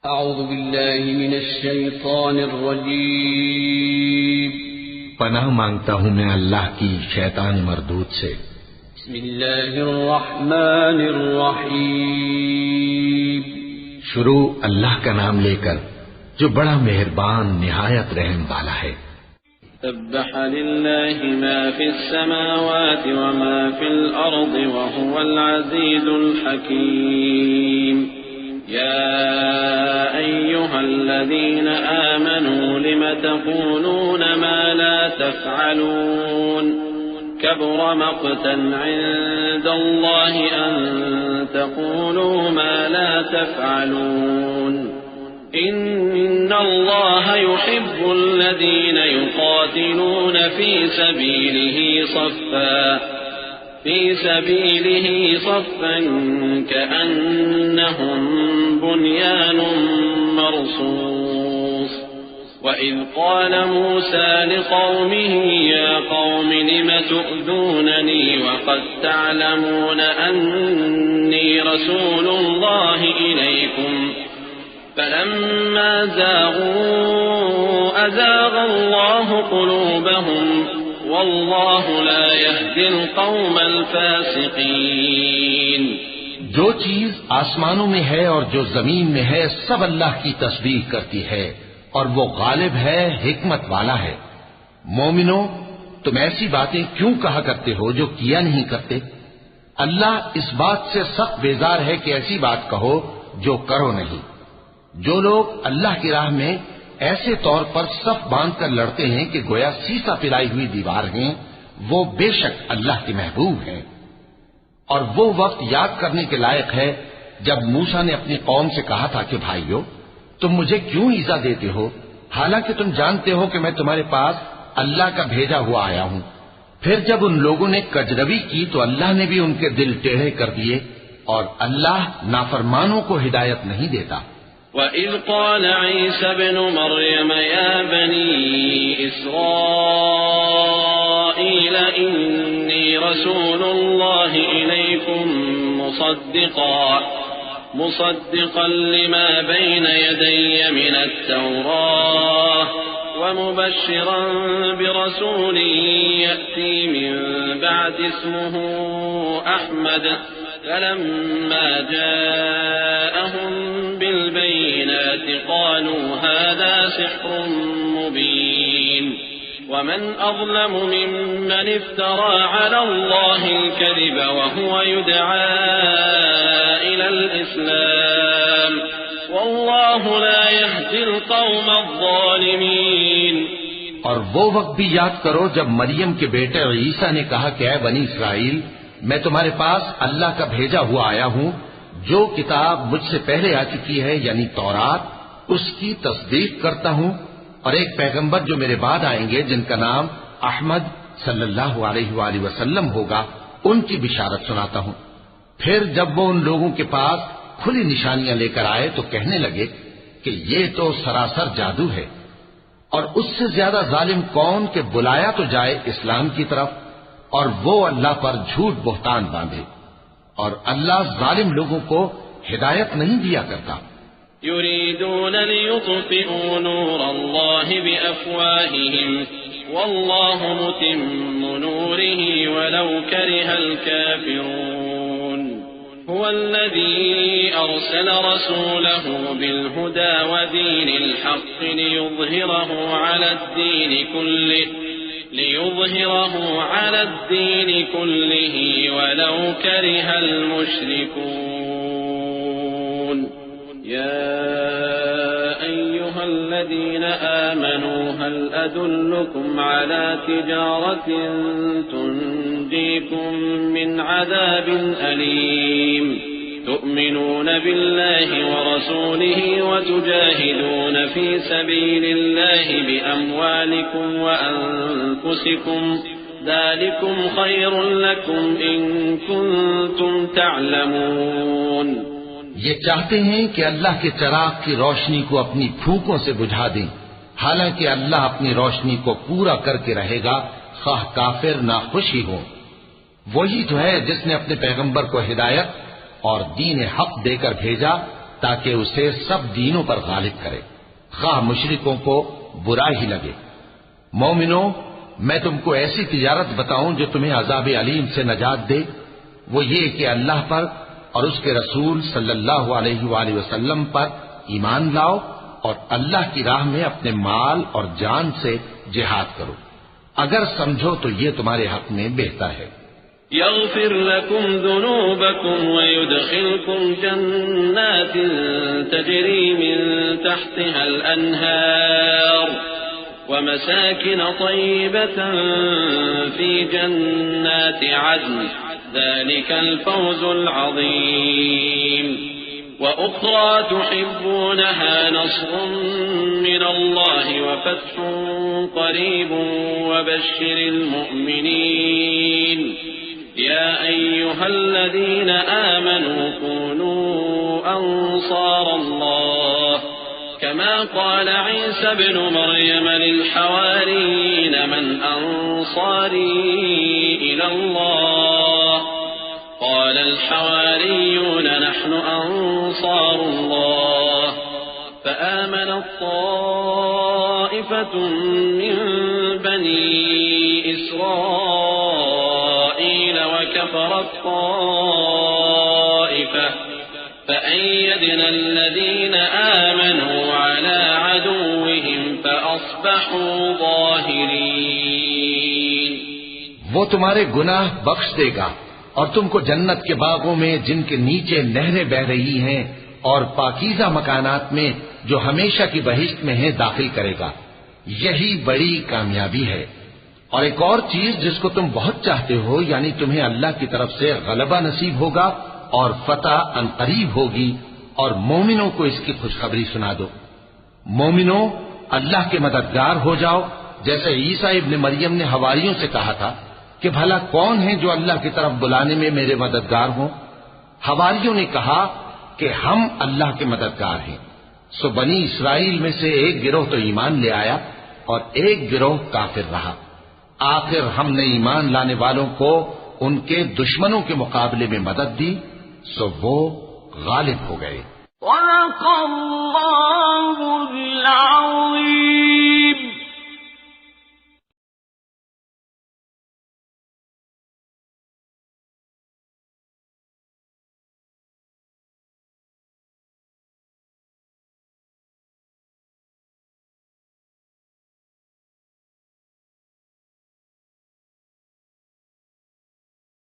अऊज़ु बिल्लाहि मिनश शैतानिर रजीम। पनाह मांगता हूँ मैं अल्लाह की शैतान मरदूद से। बिस्मिल्लाहिर रहमानिर रहीम। शुरू अल्लाह का नाम लेकर जो बड़ा मेहरबान निहायत रहम वाला है। सब्बह लिल्लाहि मा फिस समावाति व मा फिल अर्दि व हुवल अज़ीज़ुल हकीम। या अय्युहल्लज़ीना आमनू लिम तक़ूलून मा ला तफ़अलून कबुरा मक़तन इंदल्लाहि अन तक़ूलू मा ला तफ़अलून इन्नल्लाह युहिब्बुल्लज़ीना युक़ातिलून फ़ी सबीलिही सफ़्फ़न कअन्नहुम बुन्यानुम मरसूस। वइज़ क़ाल मूसा लिक़ौमिही या क़ौमि लिम तु'ज़ूननी वक़द तअलमून अन्नी रसूलुल्लाहि इलैकुम फलम्मा ज़ाग़ू अज़ाग़ अल्लाहु क़ुलूबहुम वल्लाहु ला यहदिल क़ौमल फ़ासिक़ीन। जो चीज आसमानों में है और जो जमीन में है सब अल्लाह की तस्बीह करती है और वो गालिब है, हिकमत वाला है। मोमिनो, तुम ऐसी बातें क्यों कहा करते हो जो किया नहीं करते? अल्लाह इस बात से सख्त बेजार है कि ऐसी बात कहो जो करो नहीं। जो लोग अल्लाह की राह में ऐसे तौर पर सफ बांधकर लड़ते हैं कि गोया सीसा पिलाई हुई दीवार हैं, वो बेशक अल्लाह के महबूब हैं। और वो वक्त याद करने के लायक है जब मूसा ने अपनी कौम से कहा था कि भाइयों, तुम मुझे क्यों ईजा देते हो, हालांकि तुम जानते हो कि मैं तुम्हारे पास अल्लाह का भेजा हुआ आया हूं। फिर जब उन लोगों ने कजरवी की तो अल्लाह ने भी उनके दिल टेढ़े कर दिए और अल्लाह नाफरमानों को हिदायत नहीं देता। वइज़ क़ाल ईसा इब्नु मरयम या बनी इस्राईल इन्नी रसूलुल्लाहि इलैकुम मुसद्दिक़न लिमा बैन यदय्य मिनत-तौराह वमुबश्शिरन बिरसूलिन यअती मिन बअदि इस्मुहु अहमद फलम्मा जाअहुम बिलबय्यिनाति क़ालू हाज़ा सिह्रुन मुबीन। वमन अज़लमु मिम्मन इफ्तरा अला अल्लाहिल कज़िब वहुव युदआ इलल इस्लाम वल्लाहु ला यहदिल क़ौमज़ ज़ालिमीन। और वो वक्त भी याद करो जब मरियम के बेटे ईसा ने कहा कि ऐ बनी इसराइल, मैं तुम्हारे पास अल्लाह का भेजा हुआ आया हूं। जो किताब मुझसे पहले आ चुकी है यानी तौरात, उसकी तस्दीक करता हूं और एक पैगंबर जो मेरे बाद आएंगे जिनका नाम अहमद सल्लल्लाहु अलैहि वसल्लम होगा, उनकी बिशारत सुनाता हूं। फिर जब वो उन लोगों के पास खुली निशानियां लेकर आए तो कहने लगे कि ये तो सरासर जादू है। और उससे ज्यादा जालिम कौन कि बुलाया तो जाए इस्लाम की तरफ और वो अल्लाह पर झूठ बोहतान बांधे। और अल्लाह जालिम लोगों को हिदायत नहीं दिया करता। युरीदून लियुत्फिऊ नूरल्लाहि बिअफ़वाहिहिम वल्लाहु मुतिम्मु नूरिही वलौ करिहल काफ़िरून। हुवल्लज़ी अरसल रसूलहु बिलहुदा वदीनिल हक़्क़ लियुज़हिरहु अला الدين كله ولو كره المشركون। يا أيها الذين آمنوا هل أدلكم على تجارة تنجيكم من عذاب أليم تؤمنون بالله ورسوله وتجاهدون في سبيل الله بأموالكم وأنفسكم ذلكم خير لكم إن كنتم تعلمون। ये चाहते हैं कि अल्लाह के चिराग की रोशनी को अपनी फूंकों से बुझा दें, हालांकि अल्लाह अपनी रोशनी को पूरा करके रहेगा, खाह काफिर ना खुश ही हो। वही तो है जिसने अपने पैगंबर को हिदायत और दीन हक देकर भेजा ताकि उसे सब दीनों पर गालिब करे, खा मुशरिकों को बुरा ही लगे। मोमिनो, मैं तुमको ऐसी तिजारत बताऊं जो तुम्हें अजाब अलीम से नजात दे। वो ये कि अल्लाह पर और उसके रसूल सल्लल्लाहु अलैहि वसल्लम पर ईमान लाओ और अल्लाह की राह में अपने माल और जान से जिहाद करो। अगर समझो तो ये तुम्हारे हक में बेहतर है। यग़फिर लकुम ज़ुनूबकुम व युदखिलकुम जन्नातिन तजरी मिन तहतिहल अन्हार व मसाकिन तय्यबतन फी जन्नाति अद्न ज़ालिकल फ़ौज़ुल अज़ीम व उख़रा तुहिब्बूनहा नस्रुम मिनल्लाहि व फ़त्हुन क़रीबुन व बश्शिरिल मुअमिनीन या अय्युहल्लज़ीना आमनू कूनू अंसारल्लाह कमा क़ाल ईसा इब्नु मरयम लिल-हवारिय्यीन मन अंसारी इलल्लाह क़ाल अल-हवारिय्यून नहनु अंसारुल्लाह फ़आमनत ताइफ़तुम मिन बनी इस्राईल वकफ़रत ताइफ़ह फ़अय्यदना الذين آمنوا على عدوهم فأصبحوا ظاهرين। वो तुम्हारे गुनाह बख्श देगा और तुमको जन्नत के बागों में जिनके नीचे नहरें बह रही हैं और पाकीज़ा मकानात में जो हमेशा की बहिश्त में है दाखिल करेगा। यही बड़ी कामयाबी है। और एक और चीज जिसको तुम बहुत चाहते हो, यानी तुम्हें अल्लाह की तरफ से गलबा नसीब होगा और फतह अनकरीब होगी, और मोमिनों को इसकी खुशखबरी सुना दो। मोमिनों, अल्लाह के मददगार हो जाओ, जैसे ईसा इब्न मरियम ने हवारियों से कहा था कि भला कौन है जो अल्लाह की तरफ बुलाने में मेरे मददगार हो। हवारियों ने कहा कि हम अल्लाह के मददगार हैं। सो बनी इस्राइल में से एक गिरोह तो ईमान ले आया और एक गिरोह काफिर रहा। आखिर हमने ईमान लाने वालों को उनके दुश्मनों के मुकाबले में मदद दी, सो वो गालिब हो गए।